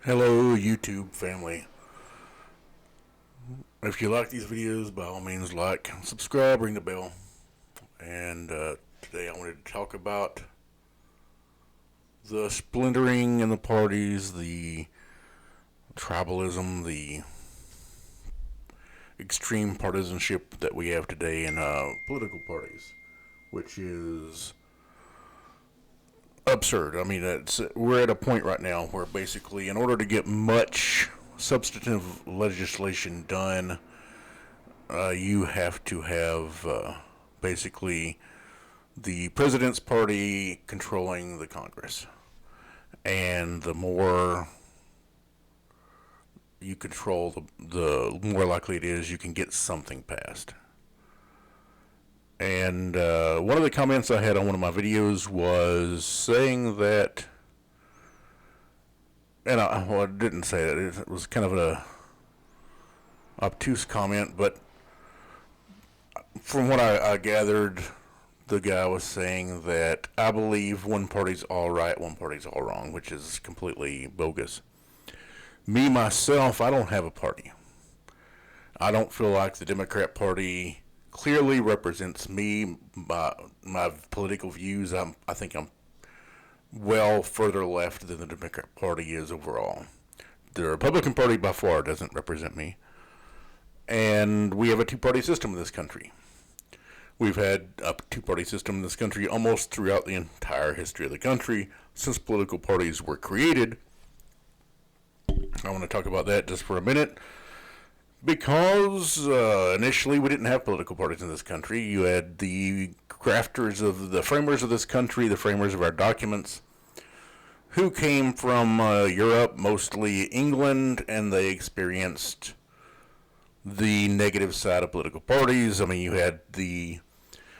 Hello YouTube family. If you like these videos, by all means like, subscribe, ring the bell. And today I wanted to talk about the splintering in the parties, the tribalism, the extreme partisanship that we have today in political parties, which is absurd. I mean, we're at a point right now where basically, in order to get much substantive legislation done, you have to have basically the president's party controlling the Congress. And the more you control, the more likely it is you can get something passed. And one of the comments I had on one of my videos was saying that, and I didn't say that, it was kind of a obtuse comment, but from what I gathered, the guy was saying that I believe one party's all right, one party's all wrong, which is completely bogus. Me, myself, I don't have a party. I don't feel like the Democrat Party clearly represents me, my political views. I think I'm well further left than the Democrat Party is overall. The Republican Party by far doesn't represent me. And we have a two-party system in this country. We've had a two-party system in this country almost throughout the entire history of the country since political parties were created. I want to talk about that just for a minute because initially we didn't have political parties in this country. You had the crafters of the framers of this country, the framers of our documents, who came from Europe, mostly England, and they experienced the negative side of political parties. I mean, you had the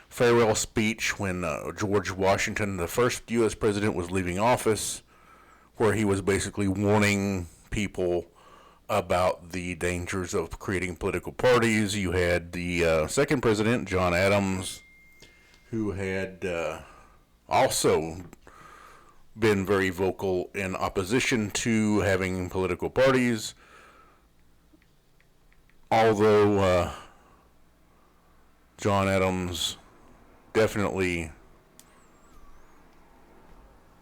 farewell speech when George Washington, the first U.S. president, was leaving office, where he was basically warning people about the dangers of creating political parties. You had the second president, John Adams, who had also been very vocal in opposition to having political parties, although John Adams definitely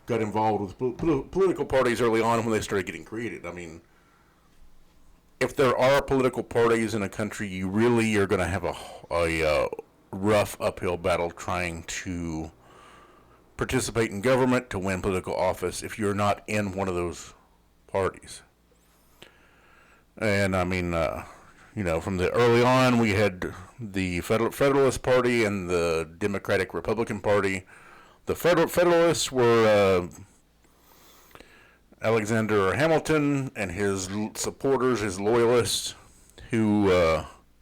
got involved with political parties early on when they started getting created. I mean, if there are political parties in a country, you really are going to have a rough uphill battle trying to participate in government to win political office if you're not in one of those parties. And I mean, from the early on, we had the Federalist Party and the Democratic Republican Party. The Federalists were Alexander Hamilton and his supporters, his loyalists, who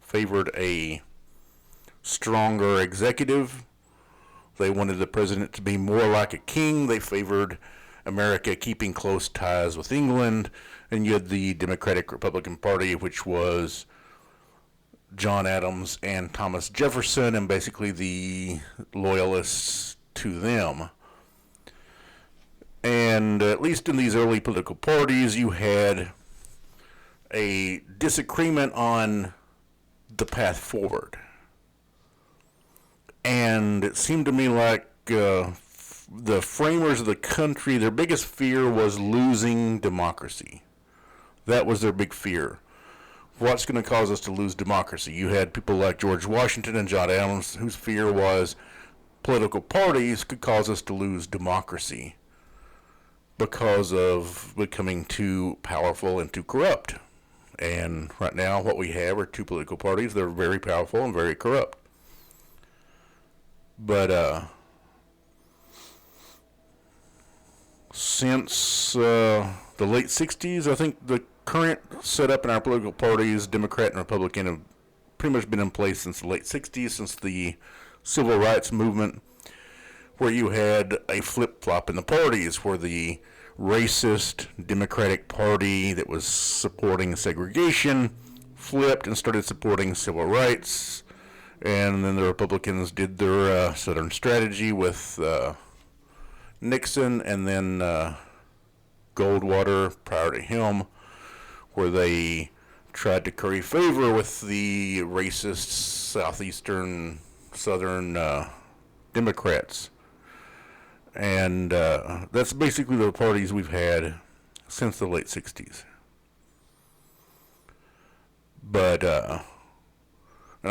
favored a stronger executive. They wanted the president to be more like a king. They favored America keeping close ties with England. And you had the Democratic Republican Party, which was John Adams and Thomas Jefferson, and basically the loyalists to them. And at least in these early political parties, you had a disagreement on the path forward. And it seemed to me like the framers of the country, their biggest fear was losing democracy. That was their big fear. What's going to cause us to lose democracy? You had people like George Washington and John Adams, whose fear was political parties could cause us to lose democracy because of becoming too powerful and too corrupt. And right now, what we have are two political parties that are very powerful and very corrupt. But since the late 60s, I think the current setup in our political parties, Democrat and Republican, have pretty much been in place since the late 60s, since the Civil Rights Movement, where you had a flip-flop in the parties, where the racist Democratic Party that was supporting segregation flipped and started supporting civil rights. And then the Republicans did their Southern strategy with Nixon, and then Goldwater prior to him, where they tried to curry favor with the racist southern Democrats. And that's basically the parties we've had since the late 60s. But, and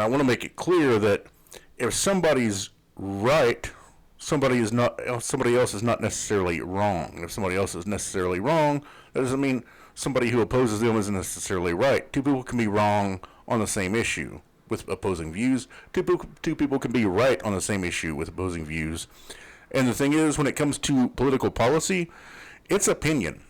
I want to make it clear that if somebody's right, somebody else is not necessarily wrong. If somebody else is necessarily wrong, that doesn't mean somebody who opposes them isn't necessarily right. Two people can be wrong on the same issue with opposing views. Two people can be right on the same issue with opposing views. And the thing is, when it comes to political policy, it's opinion.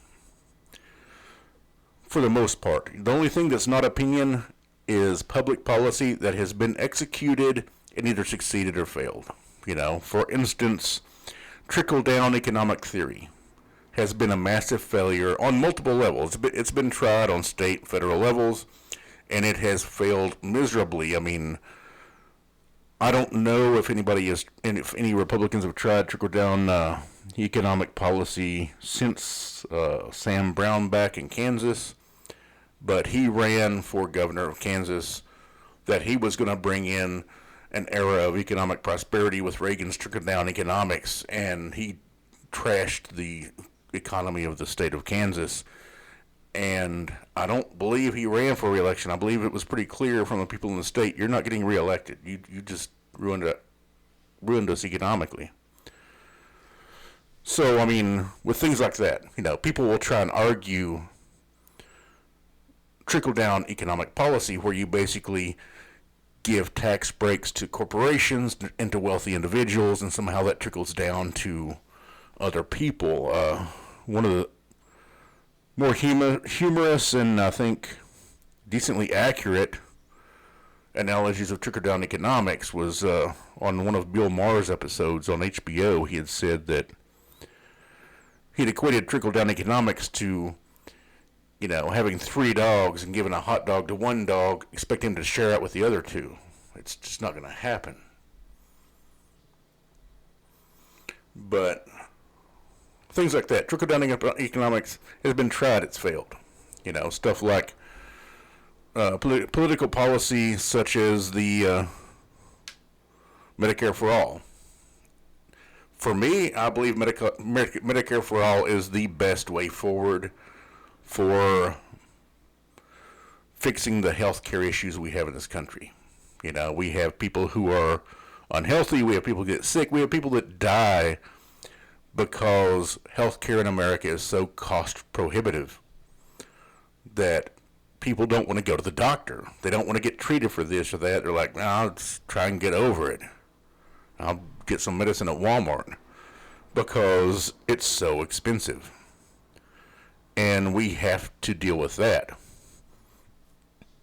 For the most part. The only thing that's not opinion is public policy that has been executed and either succeeded or failed. You know, for instance, trickle-down economic theory has been a massive failure on multiple levels. It's been tried on state, federal levels, and it has failed miserably. I mean, I don't know if any Republicans have tried trickle-down economic policy since Sam Brown back in Kansas, but he ran for governor of Kansas that he was going to bring in an era of economic prosperity with Reagan's trickle-down economics, and he trashed the economy of the state of Kansas. And I don't believe he ran for re-election. I believe it was pretty clear from the people in the state, you're not getting re-elected. You just ruined us economically. So, I mean, with things like that, you know, people will try and argue trickle-down economic policy where you basically give tax breaks to corporations and to wealthy individuals, and somehow that trickles down to other people. One of the more humorous and I think decently accurate analogies of trickle-down economics was on one of Bill Maher's episodes on HBO. He had said that he'd equated trickle-down economics to, you know, having 3 dogs and giving a hot dog to one dog, expect him to share it with the other 2. It's just not going to happen. But things like that, trickle-down economics has been tried, it's failed. You know, stuff like political policy such as the Medicare for All. For me, I believe Medicare for All is the best way forward for fixing the healthcare issues we have in this country. You know, we have people who are unhealthy, we have people who get sick, we have people that die because healthcare in America is so cost prohibitive that people don't want to go to the doctor. They don't want to get treated for this or that. They're like, nah, I'll just try and get over it. I'll get some medicine at Walmart because it's so expensive. And we have to deal with that.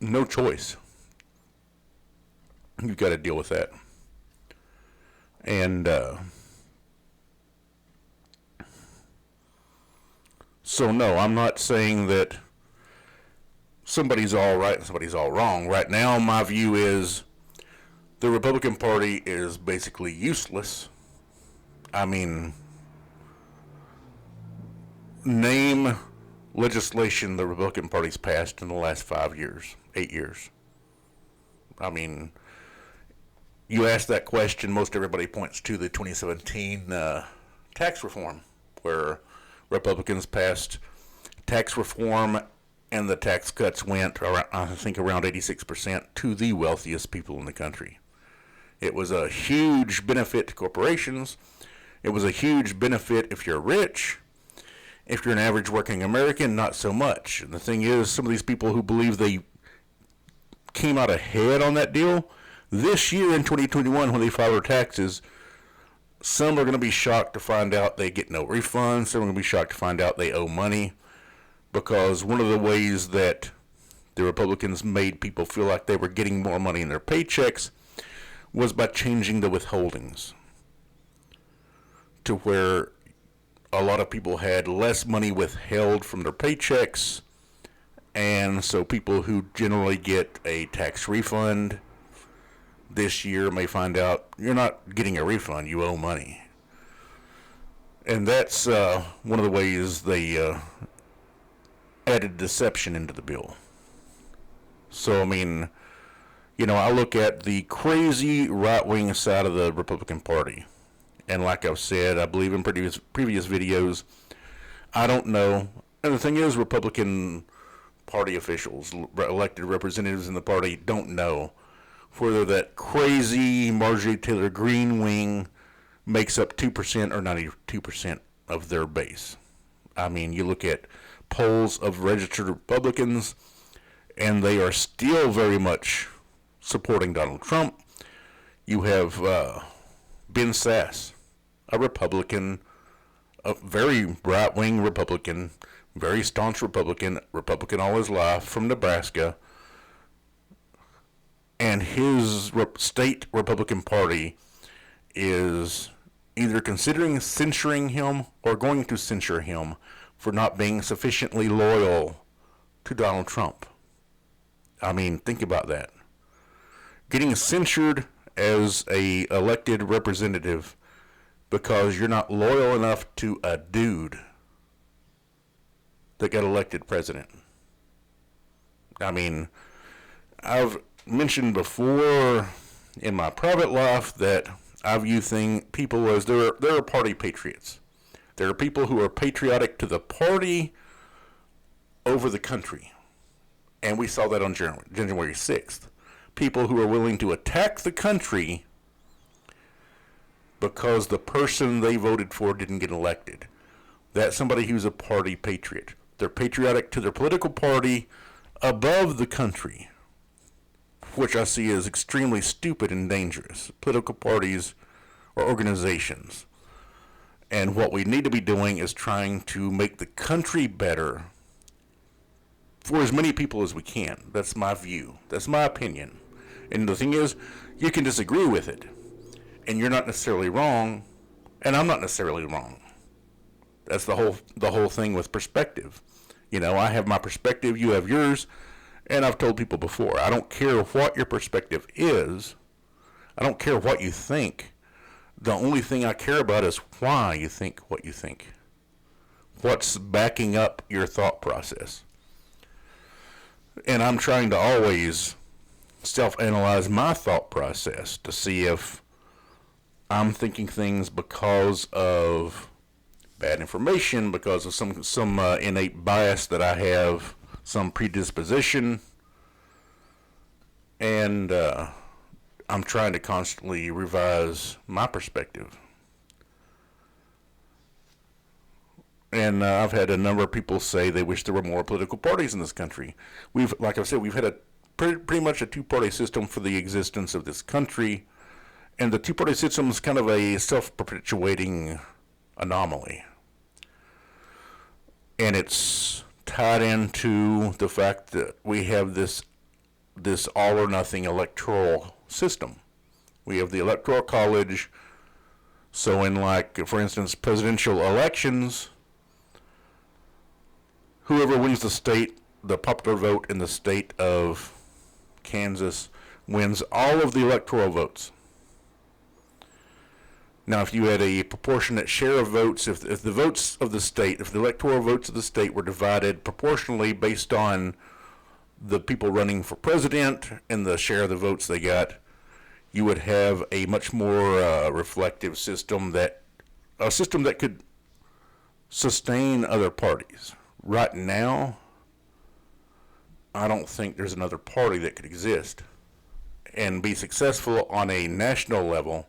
No choice. You've got to deal with that. And so no, I'm not saying that somebody's all right and somebody's all wrong. Right now, my view is the Republican Party is basically useless. I mean, name legislation the Republican Party's passed in the last 5 years, 8 years. I mean, you ask that question, most everybody points to the 2017 tax reform, where Republicans passed tax reform and the tax cuts went, I think, around 86% to the wealthiest people in the country. It was a huge benefit to corporations. It was a huge benefit if you're rich. If you're an average working American, not so much. And the thing is, some of these people who believe they came out ahead on that deal, this year in 2021, when they file their taxes, some are going to be shocked to find out they get no refunds. Some are going to be shocked to find out they owe money, because one of the ways that the Republicans made people feel like they were getting more money in their paychecks was by changing the withholdings to where a lot of people had less money withheld from their paychecks, and so people who generally get a tax refund this year may find out you're not getting a refund, you owe money. And that's one of the ways they added deception into the bill. So, I mean, I look at the crazy right-wing side of the Republican Party. And like I've said, I believe in previous videos, I don't know. And the thing is, Republican Party officials, elected representatives in the party, don't know whether that crazy Marjorie Taylor Greene wing makes up 2% or 92% of their base. I mean, you look at polls of registered Republicans, and they are still very much supporting Donald Trump. You have Ben Sasse, a Republican, a very right-wing Republican, very staunch Republican all his life from Nebraska, and his state Republican Party is either considering censuring him or going to censure him for not being sufficiently loyal to Donald Trump. I mean, think about that. Getting censured as a elected representative because you're not loyal enough to a dude that got elected president. I mean, I've mentioned before in my private life that I view people as there are party patriots. There are people who are patriotic to the party over the country. And we saw that on January 6th. People who are willing to attack the country because the person they voted for didn't get elected. That's somebody who's a party patriot. They're patriotic to their political party above the country, which I see as extremely stupid and dangerous. Political parties or organizations. And what we need to be doing is trying to make the country better for as many people as we can. That's my view. That's my opinion. And the thing is, you can disagree with it. And you're not necessarily wrong, and I'm not necessarily wrong. That's the whole thing with perspective. I have my perspective, you have yours, and I've told people before, I don't care what your perspective is. I don't care what you think. The only thing I care about is why you think what you think. What's backing up your thought process. And I'm trying to always self-analyze my thought process to see if I'm thinking things because of bad information, because of some innate bias that I have, some predisposition, and I'm trying to constantly revise my perspective. And I've had a number of people say they wish there were more political parties in this country. Like I said, we've had pretty much a two-party system for the existence of this country, and the two-party system is kind of a self-perpetuating anomaly. And it's tied into the fact that we have this all-or-nothing electoral system. We have the Electoral College, so in, like, for instance, presidential elections, whoever wins the popular vote in the state of Kansas wins all of the electoral votes. Now, if you had a proportionate share of votes, if the votes of the state, if the electoral votes of the state were divided proportionally based on the people running for president and the share of the votes they got, you would have a much more reflective system a system that could sustain other parties. Right now, I don't think there's another party that could exist and be successful on a national level,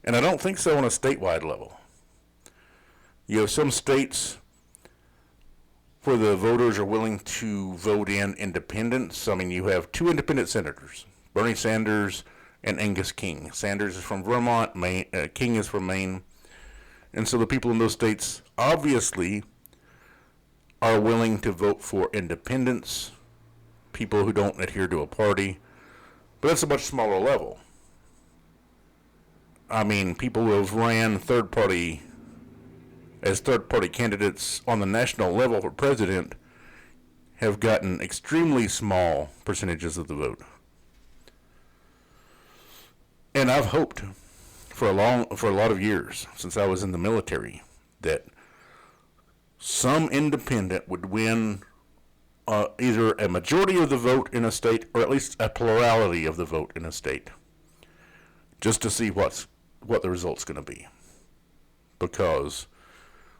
and I don't think so on a statewide level. You have some states where the voters are willing to vote in independents. I mean, you have two independent senators, Bernie Sanders and Angus King. Sanders is from Vermont, King is from Maine. And so the people in those states obviously are willing to vote for independents, people who don't adhere to a party, but that's a much smaller level. I mean, people who have ran third-party candidates on the national level for president have gotten extremely small percentages of the vote. And I've hoped for a lot of years, since I was in the military, that some independent would win either a majority of the vote in a state or at least a plurality of the vote in a state, just to see what the result's going to be. Because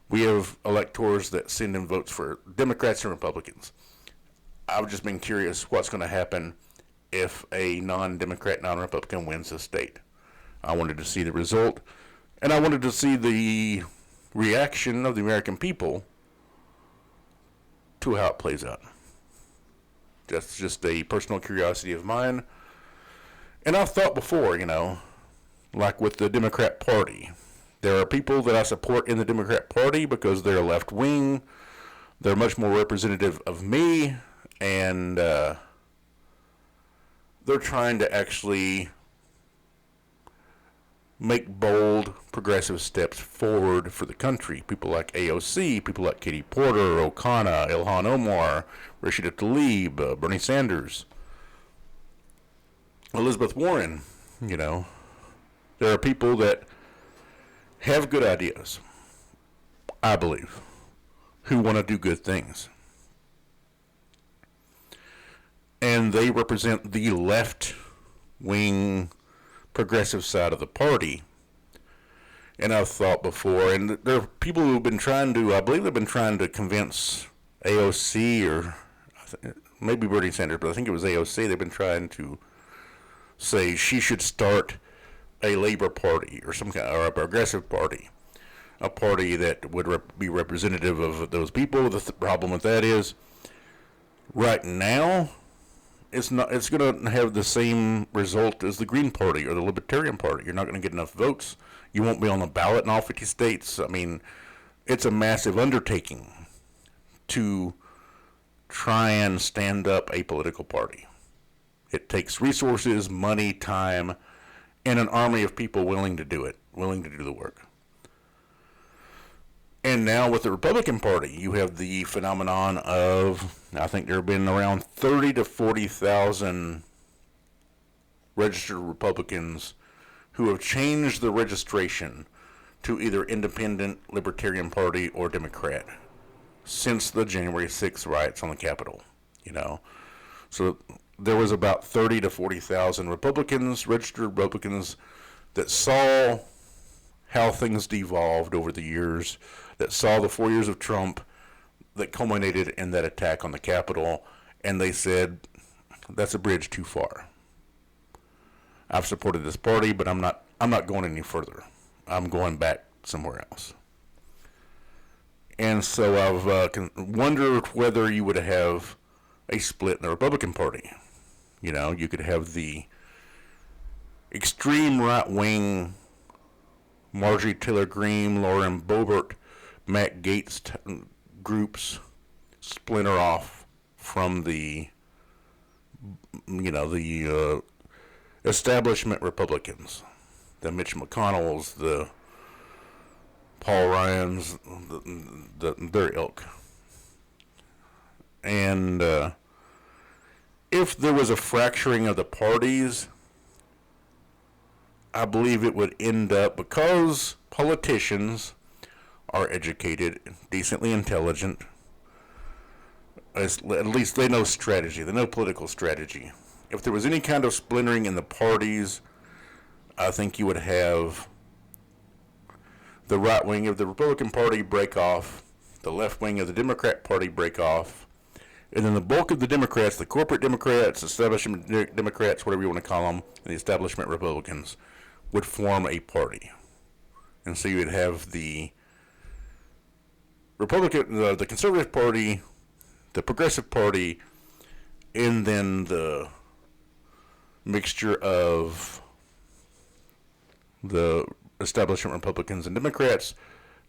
we have electors that send in votes for Democrats and Republicans. I've just been curious what's going to happen if a non-Democrat, non-Republican wins a state. I wanted to see the result, and I wanted to see the reaction of the American people to how it plays out. That's just a personal curiosity of mine. And I've thought before, like with the Democrat Party, there are people that I support in the Democrat Party because they're left wing. They're much more representative of me, and they're trying to actually make bold, progressive steps forward for the country. People like AOC, people like Katie Porter, O'Connor, Ilhan Omar, Rashida Tlaib, Bernie Sanders, Elizabeth Warren. There are people that have good ideas, I believe, who want to do good things. And they represent the left-wing progressive side of the party. And I've thought before, and there are people who've been trying to, I believe they've been trying to convince AOC or maybe Bernie Sanders, but I think it was AOC, they've been trying to say she should start a Labor Party or some kind, or a progressive party, a party that would be representative of those people. The problem with that is, right now, it's not. It's going to have the same result as the Green Party or the Libertarian Party. You're not going to get enough votes. You won't be on the ballot in all 50 states. I mean, it's a massive undertaking to try and stand up a political party. It takes resources, money, time, and an army of people willing to do it, willing to do the work. And now with the Republican Party, you have the phenomenon of, I think there have been around 30 to 40,000 registered Republicans who have changed the registration to either Independent, Libertarian Party, or Democrat since the January 6th riots on the Capitol, So there was about 30 to 40,000 Republicans, registered Republicans, that saw how things devolved over the years, that saw the 4 years of Trump that culminated in that attack on the Capitol, and they said, that's a bridge too far. I've supported this party, but I'm not going any further. I'm going back somewhere else. And so I've wondered whether you would have a split in the Republican Party. You could have the extreme right-wing Marjorie Taylor Greene, Lauren Boebert, Matt Gaetz groups splinter off from the establishment Republicans, the Mitch McConnells, the Paul Ryans, their ilk. And if there was a fracturing of the parties, I believe it would end up, because politicians are educated, decently intelligent, at least they know strategy, they know political strategy. If there was any kind of splintering in the parties, I think you would have the right wing of the Republican Party break off, the left wing of the Democrat Party break off, and then the bulk of the Democrats, the corporate Democrats, establishment Democrats, whatever you want to call them, and the establishment Republicans, would form a party. And so you would have the Republican, the Conservative Party, the Progressive Party, and then the mixture of the establishment Republicans and Democrats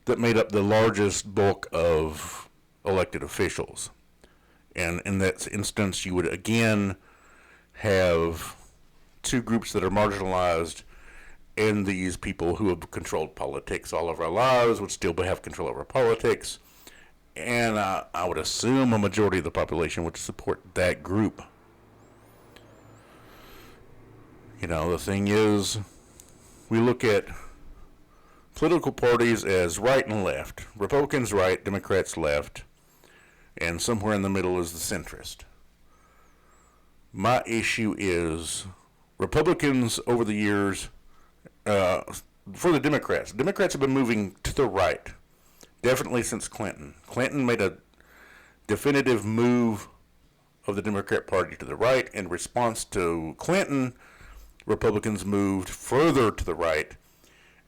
that made up the largest bulk of elected officials. And in that instance, you would again have two groups that are marginalized, and these people who have controlled politics all of our lives would still have control over politics. And I would assume a majority of the population would support that group. The thing is, we look at political parties as right and left. Republicans right, Democrats left, and somewhere in the middle is the centrist. My issue is Republicans over the years, for the Democrats have been moving to the right, definitely since Clinton. Clinton made a definitive move of the Democrat Party to the right. In response to Clinton, Republicans moved further to the right,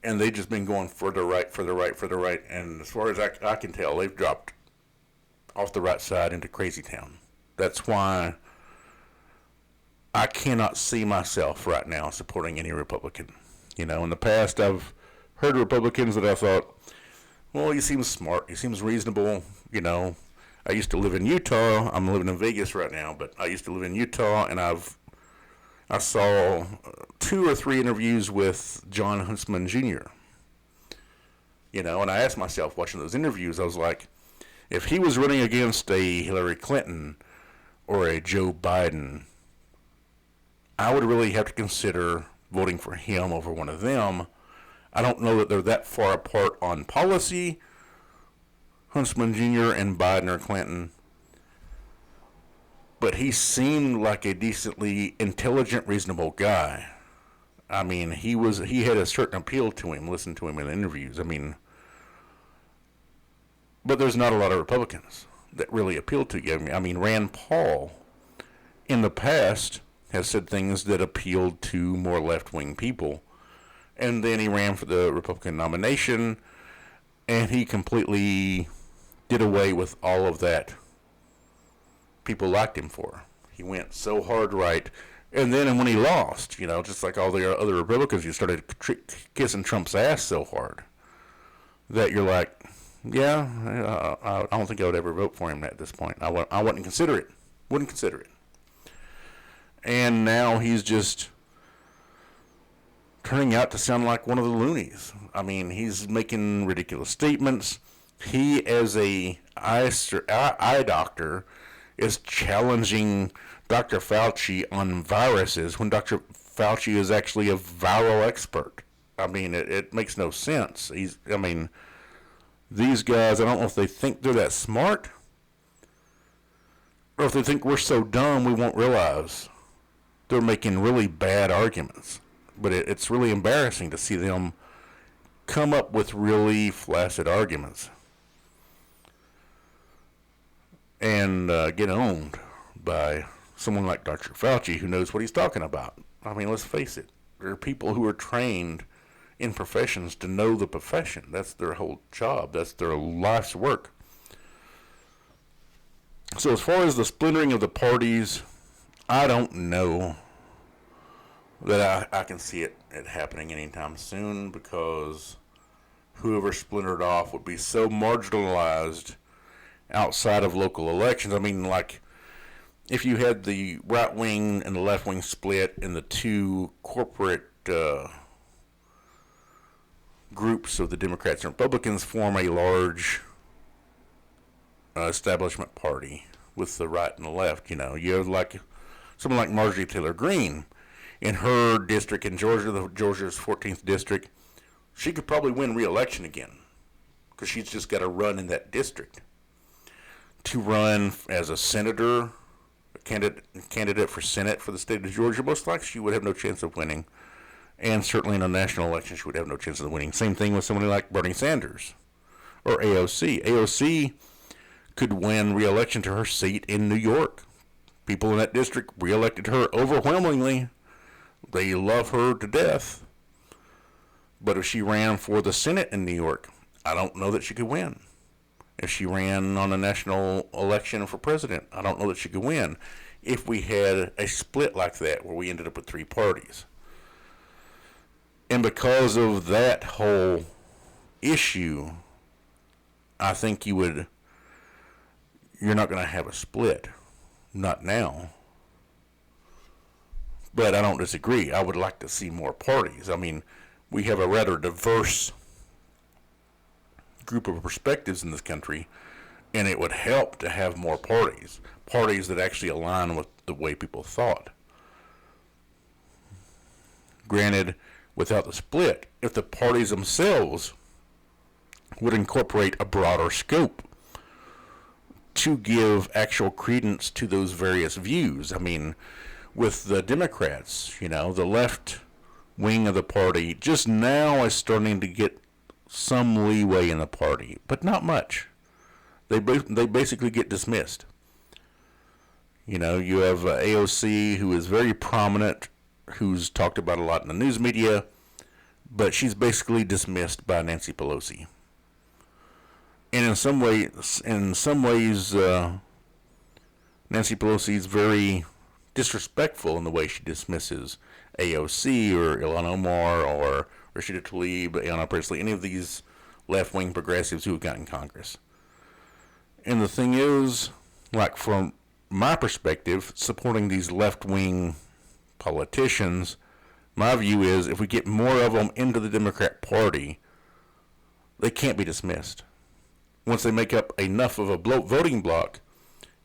and they've just been going further right, further right, further right. And as far as I can tell, they've dropped off the right side into crazy town. That's why I cannot see myself right now supporting any Republican. In the past, I've heard Republicans that I thought, well, he seems smart, he seems reasonable. I used to live in Utah. I'm living in Vegas right now, but I used to live in Utah, and I saw 2 or 3 interviews with John Huntsman Jr. And I asked myself, watching those interviews, I was like, if he was running against a Hillary Clinton or a Joe Biden, I would really have to consider voting for him over one of them. I don't know that they're that far apart on policy, Huntsman Jr. and Biden or Clinton, but he seemed like a decently intelligent, reasonable guy. I mean, he had a certain appeal to him. Listen to him in interviews. But there's not a lot of Republicans that really appeal to you. Rand Paul in the past has said things that appealed to more left-wing people, and then he ran for the Republican nomination, and he completely did away with all of that people liked him for. He went so hard right, and then when he lost, just like all the other Republicans, you started kissing Trump's ass so hard that you're like, yeah, I don't think I would ever vote for him at this point. I wouldn't consider it. Wouldn't consider it. And now he's just turning out to sound like one of the loonies. He's making ridiculous statements. He, as a eye doctor, is challenging Dr. Fauci on viruses when Dr. Fauci is actually a viral expert. It makes no sense. These guys, I don't know if they think they're that smart, or if they think we're so dumb we won't realize they're making really bad arguments. But it's really embarrassing to see them come up with really flaccid arguments and get owned by someone like Dr. Fauci, who knows what he's talking about. Let's face it. There are people who are trained in professions to know the profession. That's their whole job. That's their life's work. So as far as the splintering of the parties, I don't know that I can see it happening anytime soon, because whoever splintered off would be so marginalized outside of local elections. If you had the right wing and the left wing split, and the two corporate groups of the Democrats and Republicans form a large establishment party with the right and the left, you have someone like Marjorie Taylor Greene in her district in Georgia, Georgia's 14th district. She could probably win re-election again, because she's just got to run in that district. To run as a senator, a candidate for Senate for the state of Georgia, most likely she would have no chance of winning. And certainly in a national election, she would have no chance of winning. Same thing with somebody like Bernie Sanders or AOC. AOC could win re-election to her seat in New York. People in that district re-elected her overwhelmingly. They love her to death. But if she ran for the Senate in New York, I don't know that she could win. If she ran on a national election for president, I don't know that she could win. If we had a split like that, where we ended up with 3 parties. And because of that whole issue, I think you're not going to have a split. Not now. But I don't disagree. I would like to see more parties. We have a rather diverse group of perspectives in this country, and it would help to have more parties that actually align with the way people thought. Granted, without the split if the parties themselves would incorporate a broader scope to give actual credence to those various views. I mean, with the Democrats, the left wing of the party just now is starting to get some leeway in the party, but not much. They basically get dismissed. You have AOC, who is very prominent, who's talked about a lot in the news media, but she's basically dismissed by Nancy Pelosi. And in some ways, Nancy Pelosi is very disrespectful in the way she dismisses AOC or Ilhan Omar or Rashida Tlaib, Ayanna Pressley, any of these left-wing progressives who have gotten Congress. And the thing is, like from my perspective, supporting these left-wing politicians, my view is if we get more of them into the Democrat Party, they can't be dismissed. Once they make up enough of a voting bloc,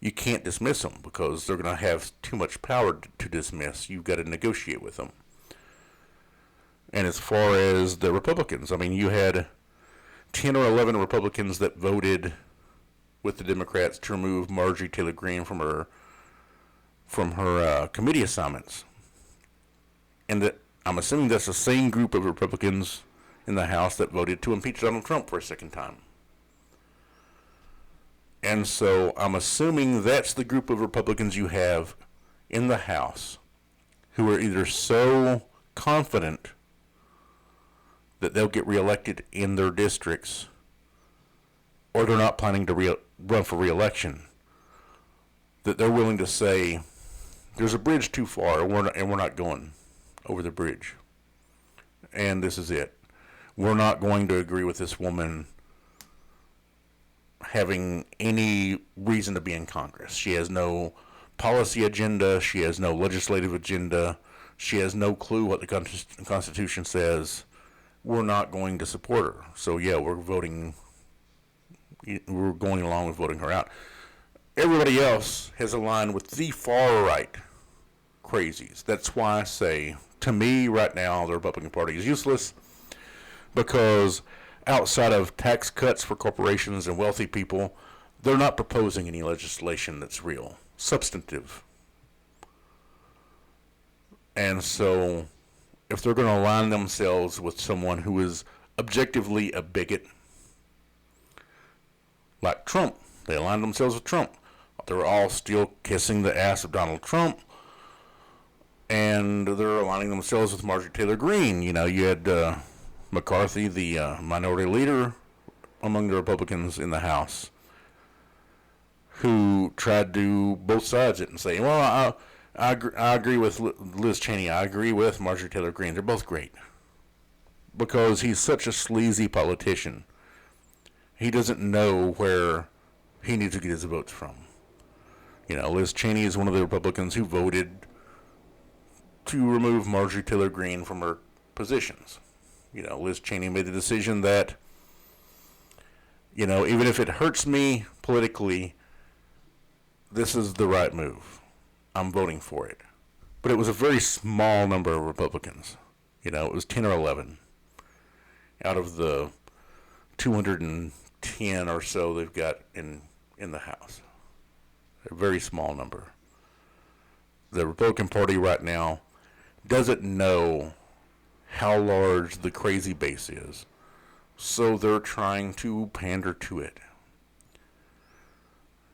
you can't dismiss them because they're going to have too much power to dismiss. You've got to negotiate with them. And as far as the Republicans, I mean, you had 10 or 11 Republicans that voted with the Democrats to remove Marjorie Taylor Greene from her committee assignments. And that I'm assuming that's the same group of Republicans in the House that voted to impeach Donald Trump for a second time. And so I'm assuming that's the group of Republicans you have in the House who are either so confident that they'll get reelected in their districts, or they're not planning to run for reelection, that they're willing to say, there's a bridge too far, and we're not going over the bridge. And this is it. We're not going to agree with this woman having any reason to be in Congress. She has no policy agenda. She has no legislative agenda. She has no clue what the Constitution says. We're not going to support her. So yeah, we're going along with voting her out. Everybody else has aligned with the far right crazies. That's why I say, to me right now, the Republican Party is useless, because outside of tax cuts for corporations and wealthy people, they're not proposing any legislation that's real, substantive. And so, if they're going to align themselves with someone who is objectively a bigot, like Trump, they aligned themselves with Trump. They're all still kissing the ass of Donald Trump, and they're aligning themselves with Marjorie Taylor Greene. You had McCarthy, the minority leader among the Republicans in the House, who tried to do both sides it and say, well, I agree with Liz Cheney. I agree with Marjorie Taylor Greene. They're both great. Because he's such a sleazy politician. He doesn't know where he needs to get his votes from. Liz Cheney is one of the Republicans who voted to remove Marjorie Taylor Greene from her positions. Liz Cheney made the decision that, even if it hurts me politically, this is the right move. I'm voting for it. But it was a very small number of Republicans. It was 10 or 11 out of the 210 or so they've got in the House. A very small number. The Republican Party right now doesn't know how large the crazy base is, so they're trying to pander to it.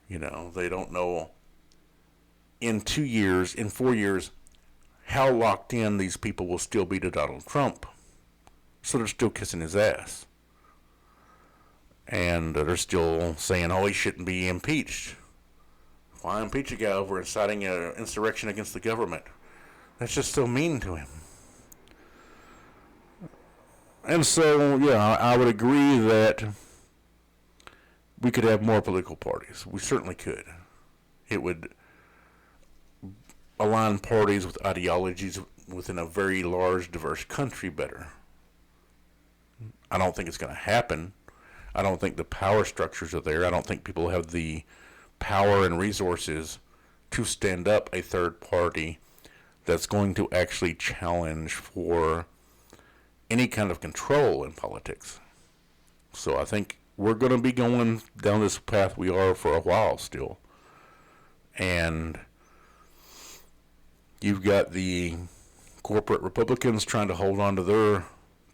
They don't know in 2 years, in 4 years, how locked in these people will still be to Donald Trump. So they're still kissing his ass. And they're still saying, oh, he shouldn't be impeached. Why impeach a guy over inciting an insurrection against the government? That's just so mean to him. And so, yeah, I would agree that we could have more political parties. We certainly could. It would align parties with ideologies within a very large, diverse country better. I don't think it's going to happen. I don't think the power structures are there. I don't think people have the power and resources to stand up a third party that's going to actually challenge for any kind of control in politics. So I think we're going to be going down this path we are for a while still. And you've got the corporate Republicans trying to hold on to their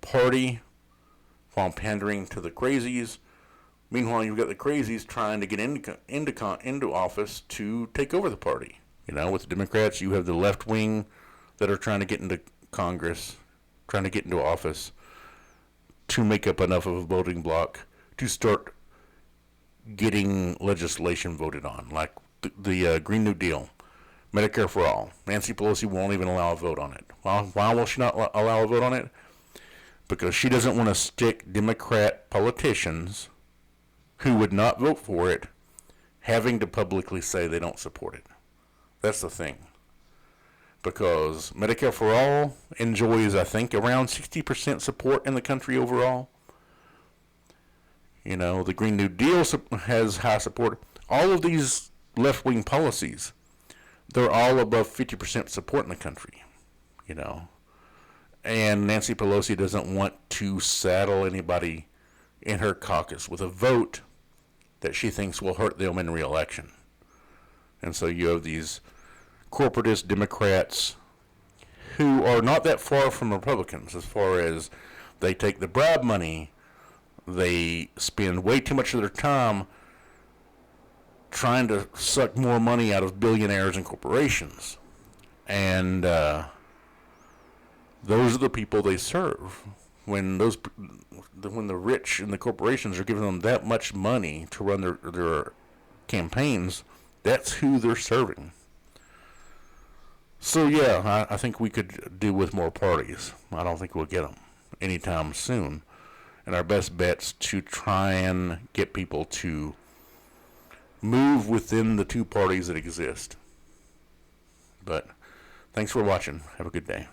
party while pandering to the crazies. Meanwhile, you've got the crazies trying to get into office to take over the party. You know, with the Democrats, you have the left wing that are trying to get into Congress, trying to get into office to make up enough of a voting bloc to start getting legislation voted on, like the Green New Deal, Medicare for All. Nancy Pelosi won't even allow a vote on it. Why will she not allow a vote on it? Because she doesn't want to stick Democrat politicians who would not vote for it having to publicly say they don't support it. That's the thing. Because Medicare for All enjoys, I think, around 60% support in the country overall. You know, the Green New Deal has high support. All of these left-wing policies, they're all above 50% support in the country, you know. And Nancy Pelosi doesn't want to saddle anybody in her caucus with a vote that she thinks will hurt them in re-election. And so you have these corporatist Democrats who are not that far from Republicans as far as they take the bribe money, they spend way too much of their time trying to suck more money out of billionaires and corporations. And those are the people they serve. When the rich and the corporations are giving them that much money to run their campaigns, that's who they're serving. So yeah, I think we could do with more parties. I don't think we'll get them anytime soon. And our best bet's to try and get people to move within the two parties that exist. But thanks for watching. Have a good day.